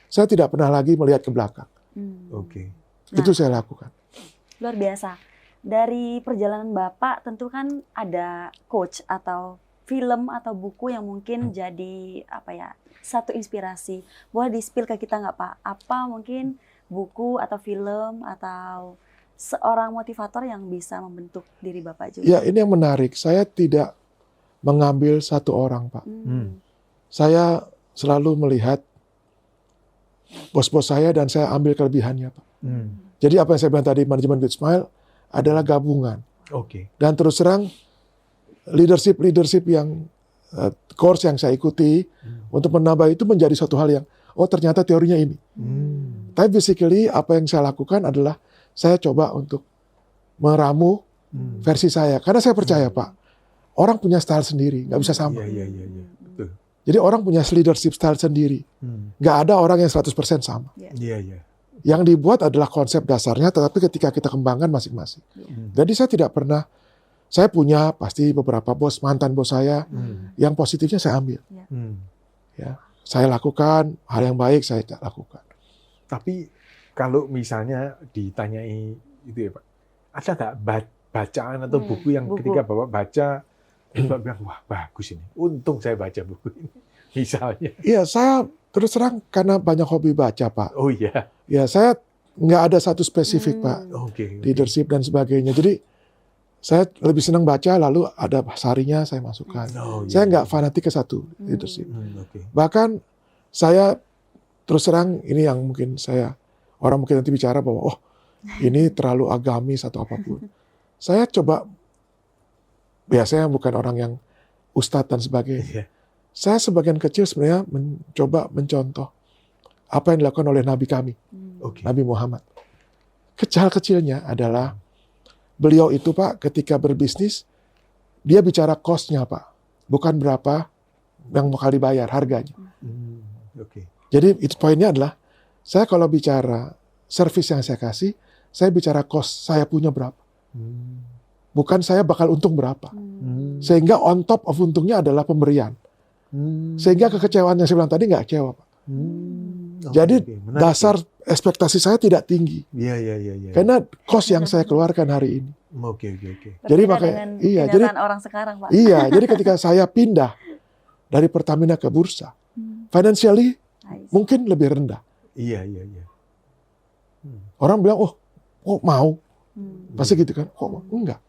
saya tidak pernah lagi melihat ke belakang. Itu saya lakukan. Luar biasa. Dari perjalanan Bapak tentu kan ada coach atau film atau buku yang mungkin jadi satu inspirasi. Boleh di-spill ke kita nggak Pak? Apa mungkin buku atau film atau seorang motivator yang bisa membentuk diri Bapak juga? Ya, ini yang menarik. Saya tidak mengambil satu orang Pak. Saya selalu melihat bos-bos saya dan saya ambil kelebihannya Pak. Jadi apa yang saya bilang tadi, manajemen Good Smile adalah gabungan. Dan terus terang leadership yang course yang saya ikuti untuk menambah itu menjadi suatu hal yang ternyata teorinya ini. Tapi basically apa yang saya lakukan adalah saya coba untuk meramu versi saya. Karena saya percaya Pak, orang punya style sendiri, nggak bisa sama. Betul. Jadi orang punya leadership style sendiri. Nggak ada orang yang 100% sama. Yang dibuat adalah konsep dasarnya, tetapi ketika kita kembangkan masing-masing. Jadi saya tidak pernah, saya punya pasti beberapa bos, mantan bos saya, yang positifnya saya ambil. Ya, saya lakukan, hal yang baik saya lakukan. Tapi kalau misalnya ditanyai itu ya Pak, ada nggak bacaan atau buku yang ketika Bapak baca, Bapak bilang, wah bagus ini, untung saya baca buku ini, misalnya. Iya, saya terus terang karena banyak hobi baca Pak. Ya, saya nggak ada satu spesifik Pak, leadership dan sebagainya. Jadi saya lebih senang baca, lalu ada sarinya saya masukkan. Saya nggak fanatik ke satu leadership. Bahkan saya terus terang, ini yang mungkin orang mungkin nanti bicara bahwa ini terlalu agamis atau apapun. Saya coba, biasanya bukan orang yang ustadz dan sebagainya. Saya sebagian kecil sebenarnya mencoba mencontoh apa yang dilakukan oleh Nabi kami, Nabi Muhammad. Kecil-kecilnya adalah beliau itu Pak ketika berbisnis, dia bicara cost-nya Pak, bukan berapa yang bakal dibayar, harganya. Jadi itu poinnya adalah, saya kalau bicara service yang saya kasih, saya bicara cost saya punya berapa. Bukan saya bakal untung berapa. Sehingga on top of untungnya adalah pemberian. Sehingga kekecewaan yang saya bilang tadi nggak kecewa Pak. Jadi dasar ekspektasi saya tidak tinggi. Karena cost yang saya keluarkan hari ini. Jadi makanya jadi orang sekarang Pak. Jadi ketika saya pindah dari Pertamina ke bursa, financially mungkin lebih rendah. Orang bilang, mau. Pasti gitu kan? Enggak.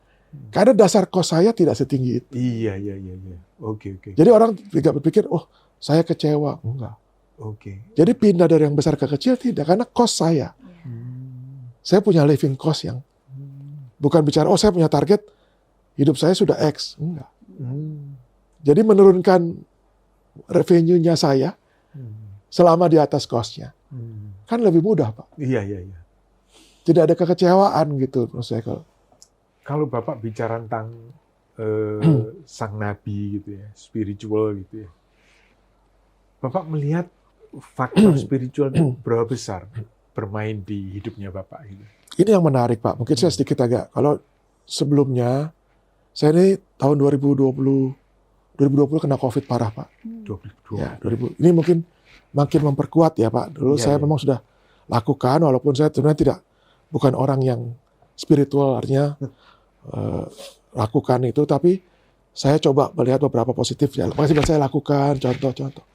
Karena dasar cost saya tidak setinggi itu. Jadi orang tidak berpikir, saya kecewa. Enggak. Jadi pindah dari yang besar ke kecil tidak, karena cost saya. Saya punya living cost yang bukan bicara, saya punya target hidup saya sudah X. Enggak. Jadi menurunkan revenue-nya saya selama di atas cost-nya. Kan lebih mudah, Pak. Tidak ada kekecewaan gitu menurut saya. Kalau Bapak bicara tentang sang nabi gitu ya, spiritual gitu ya. Bapak melihat faktor spiritual berapa besar bermain di hidupnya Bapak ini? Ini yang menarik Pak. Mungkin saya sedikit agak. Kalau sebelumnya, saya ini tahun 2020 kena COVID parah Pak. 2020. Ini mungkin makin memperkuat ya Pak. Dulu saya memang sudah lakukan, walaupun saya sebenarnya bukan orang yang spiritual, artinya lakukan itu, tapi saya coba melihat beberapa positif ya. Makanya saya lakukan contoh-contoh.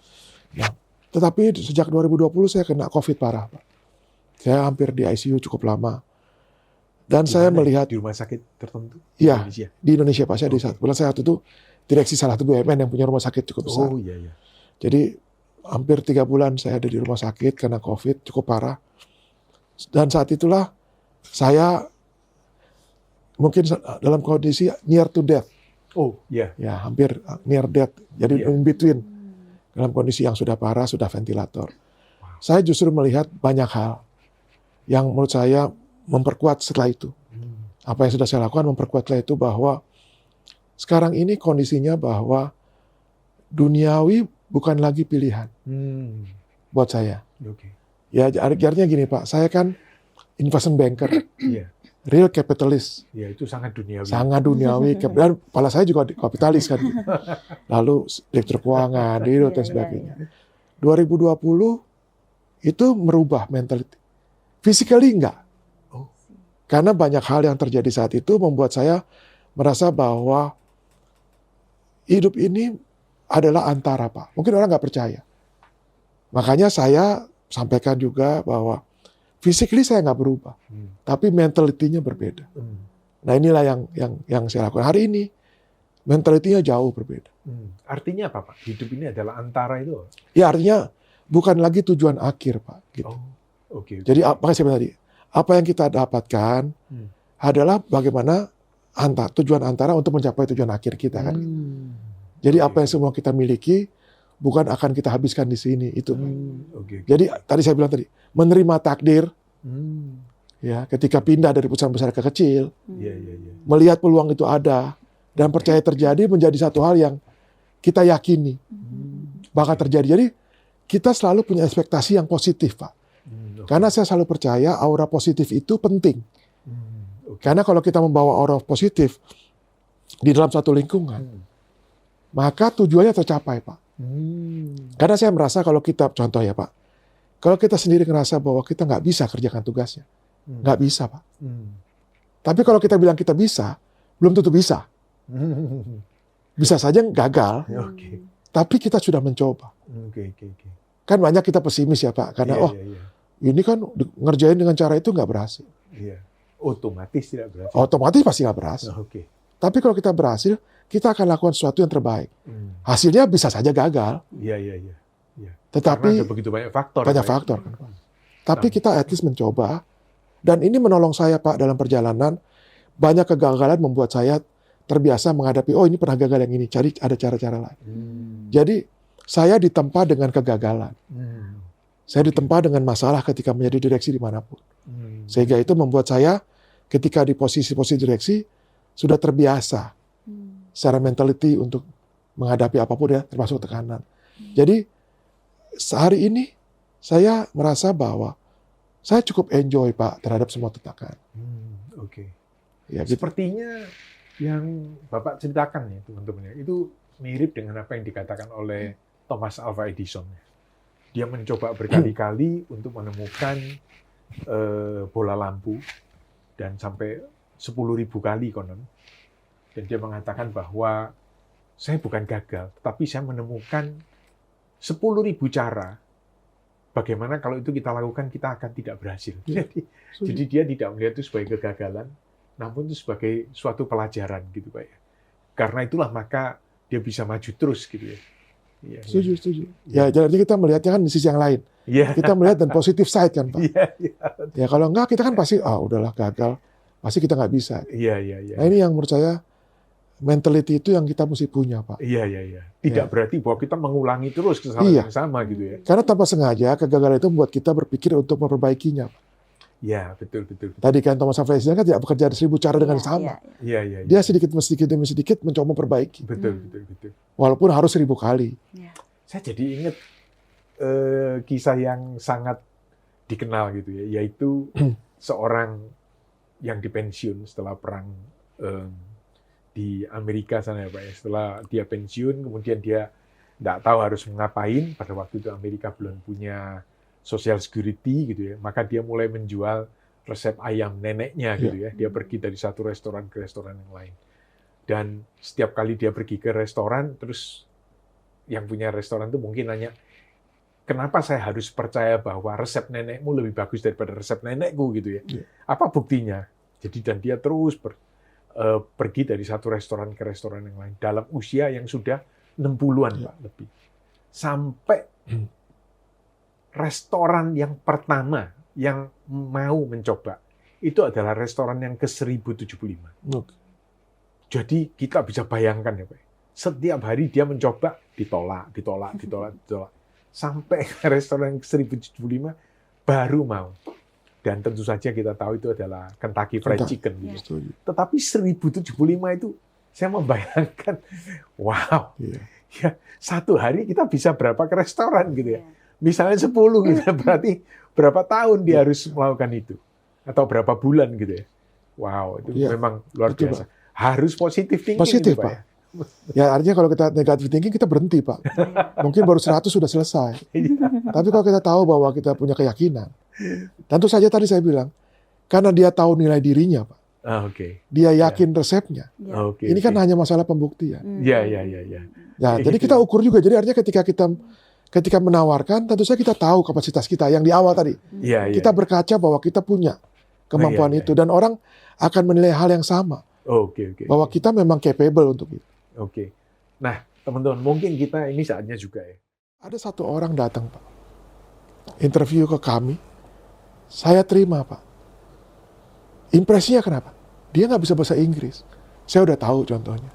Nah, tetapi sejak 2020 saya kena COVID parah, Pak. Saya hampir di ICU cukup lama. Dan saya melihat di rumah sakit tertentu Iya, di Indonesia Pak. Saya di saat bulan saya waktu itu direksi salah satu BUMN yang punya rumah sakit cukup besar. Jadi hampir 3 bulan saya ada di rumah sakit karena COVID cukup parah. Dan saat itulah saya mungkin dalam kondisi near to death. Ya, hampir near death. Jadi in between. dalam kondisi yang sudah parah, sudah ventilator. Saya justru melihat banyak hal yang menurut saya memperkuat setelah itu. Apa yang sudah saya lakukan memperkuat setelah itu bahwa sekarang ini kondisinya bahwa duniawi bukan lagi pilihan buat saya. Oke. Ya, artinya gini Pak, saya kan investment banker, Iya. real capitalist, Ya, itu sangat duniawi. sangat duniawi, dan kepala saya juga kapitalis kan. Lalu direktur keuangan, Iya, dan iya, sebagainya. 2020 itu merubah mentality. Physically enggak. Oh. Karena banyak hal yang terjadi saat itu membuat saya merasa bahwa hidup ini adalah antara, Pak. Mungkin orang nggak percaya. Makanya saya sampaikan juga bahwa physically saya nggak berubah, tapi mentality-nya berbeda. Nah, inilah yang saya lakukan hari ini. Mentality-nya jauh berbeda. Artinya apa, Pak? Hidup ini adalah antara itu? Ya, artinya bukan lagi tujuan akhir, Pak. Gitu. Oh, oke. Jadi, makanya saya bilang tadi, apa yang kita dapatkan adalah bagaimana tujuan antara untuk mencapai tujuan akhir kita. Kan? Jadi, apa yang semua kita miliki bukan akan kita habiskan di sini. Itu. Jadi, tadi saya bilang tadi, menerima takdir, ya, ketika pindah dari perusahaan besar ke kecil, melihat peluang itu ada, dan percaya terjadi menjadi satu hal yang kita yakini bakal terjadi. Jadi kita selalu punya ekspektasi yang positif, Pak. Karena saya selalu percaya aura positif itu penting. Karena kalau kita membawa aura positif di dalam satu lingkungan, maka tujuannya tercapai, Pak. Karena saya merasa kalau kita, contoh ya Pak, kalau kita sendiri ngerasa bahwa kita nggak bisa kerjakan tugasnya, nggak bisa, Pak. Tapi kalau kita bilang kita bisa, belum tentu bisa. Bisa saja gagal, tapi kita sudah mencoba. Kan banyak kita pesimis ya Pak, karena ini kan ngerjain dengan cara itu nggak berhasil. Otomatis tidak berhasil. Otomatis pasti nggak berhasil. Tapi kalau kita berhasil, kita akan lakukan sesuatu yang terbaik. Hasilnya bisa saja gagal. Tetapi karena ada begitu banyak faktor. Banyak faktor. Kan, Pak. Tapi kita at least mencoba, dan ini menolong saya Pak dalam perjalanan. Banyak kegagalan membuat saya terbiasa menghadapi, oh ini pernah gagal yang ini, cari ada cara-cara lain. Jadi saya ditempa dengan kegagalan. Saya ditempa dengan masalah ketika menjadi direksi dimanapun. Sehingga itu membuat saya ketika di posisi-posisi direksi sudah terbiasa secara mentality untuk menghadapi apapun ya, termasuk tekanan. Jadi hari ini saya merasa bahwa saya cukup enjoy Pak terhadap semua tekanan. Ya, gitu. Sepertinya yang Bapak ceritakan ya teman-teman, itu mirip dengan apa yang dikatakan oleh Thomas Alva Edison. Dia mencoba berkali-kali untuk menemukan bola lampu, dan sampai 10.000 kali konon. Dan dia mengatakan bahwa saya bukan gagal, tetapi saya menemukan 10.000 cara bagaimana kalau itu kita lakukan kita akan tidak berhasil. Jadi dia tidak melihat itu sebagai kegagalan, namun itu sebagai suatu pelajaran gitu Pak ya. Karena itulah maka dia bisa maju terus gitu ya. Setuju. Ya, jadi kita melihatnya kan di sisi yang lain. Kita melihat dan positif side kan Pak. Ya kalau enggak kita kan pasti udahlah gagal, pasti kita nggak bisa. Nah ini yang menurut saya mentality itu yang kita mesti punya Pak. Tidak berarti bahwa kita mengulangi terus kesalahan yang sama gitu ya. Karena tanpa sengaja kegagalan itu membuat kita berpikir untuk memperbaikinya Pak. Ya, betul. Tadi kan Thomas Alva Edison kan tidak bekerja 1000 cara dengan sama. Dia sedikit demi sedikit mencoba memperbaiki. Betul. Walaupun harus 1000 kali. Saya jadi ingat kisah yang sangat dikenal gitu ya, yaitu seorang yang dipensiun setelah perang di Amerika sana ya Pak ya. Setelah dia pensiun, kemudian dia nggak tahu harus ngapain. Pada waktu itu Amerika belum punya social security gitu ya, maka dia mulai menjual resep ayam neneknya gitu ya. Dia pergi dari satu restoran ke restoran yang lain. Dan setiap kali dia pergi ke restoran, terus yang punya restoran itu mungkin nanya, kenapa saya harus percaya bahwa resep nenekmu lebih bagus daripada resep nenekku gitu ya? Apa buktinya? Jadi dan dia terus pergi dari satu restoran ke restoran yang lain dalam usia yang sudah 60-an Pak lebih. Sampai restoran yang pertama yang mau mencoba itu adalah restoran yang ke-1075. Jadi kita bisa bayangkan ya Pak, Setiap hari dia mencoba, ditolak. Sampai restoran 1075 baru mau. Dan tentu saja kita tahu itu adalah Kentucky Fried Chicken. Iya. Gitu. Tetapi 1075 itu saya membayangkan, wow, ya satu hari kita bisa berapa ke restoran gitu ya. Misalnya 10 gitu, berarti berapa tahun dia harus melakukan itu. Atau berapa bulan gitu ya. Wow, itu memang luar biasa. Harus positif thinking. Positif, gitu, Pak. Ya artinya kalau kita negatif thinking kita berhenti, Pak. Mungkin baru 100 sudah selesai. Tapi kalau kita tahu bahwa kita punya keyakinan, tentu saja tadi saya bilang, karena dia tahu nilai dirinya, Pak. Dia yakin resepnya. Ini kan hanya masalah pembuktian. Ya. Jadi kita ukur juga. Jadi artinya ketika menawarkan, tentu saja kita tahu kapasitas kita yang di awal tadi. Kita berkaca bahwa kita punya kemampuan itu, dan orang akan menilai hal yang sama. Bahwa kita memang capable untuk itu. Nah, teman-teman, mungkin kita ini saatnya juga ya. Ada satu orang datang, Pak. Interview ke kami. Saya terima, Pak. Impresinya kenapa? Dia nggak bisa bahasa Inggris. Saya udah tahu contohnya.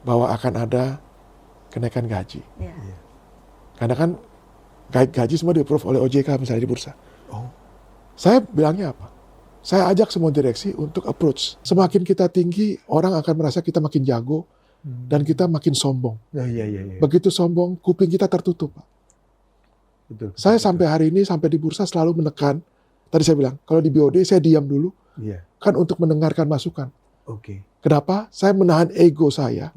Bahwa akan ada kenaikan gaji. Karena kan gaji semua di-approve oleh OJK misalnya di bursa. Saya bilangnya apa? Saya ajak semua direksi untuk approach. Semakin kita tinggi, orang akan merasa kita makin jago, dan kita makin sombong. Begitu sombong, kuping kita tertutup, Pak. Saya sampai hari ini, sampai di bursa selalu menekan. Tadi saya bilang, kalau di BOD saya diam dulu, kan untuk mendengarkan masukan. Kenapa? Saya menahan ego saya.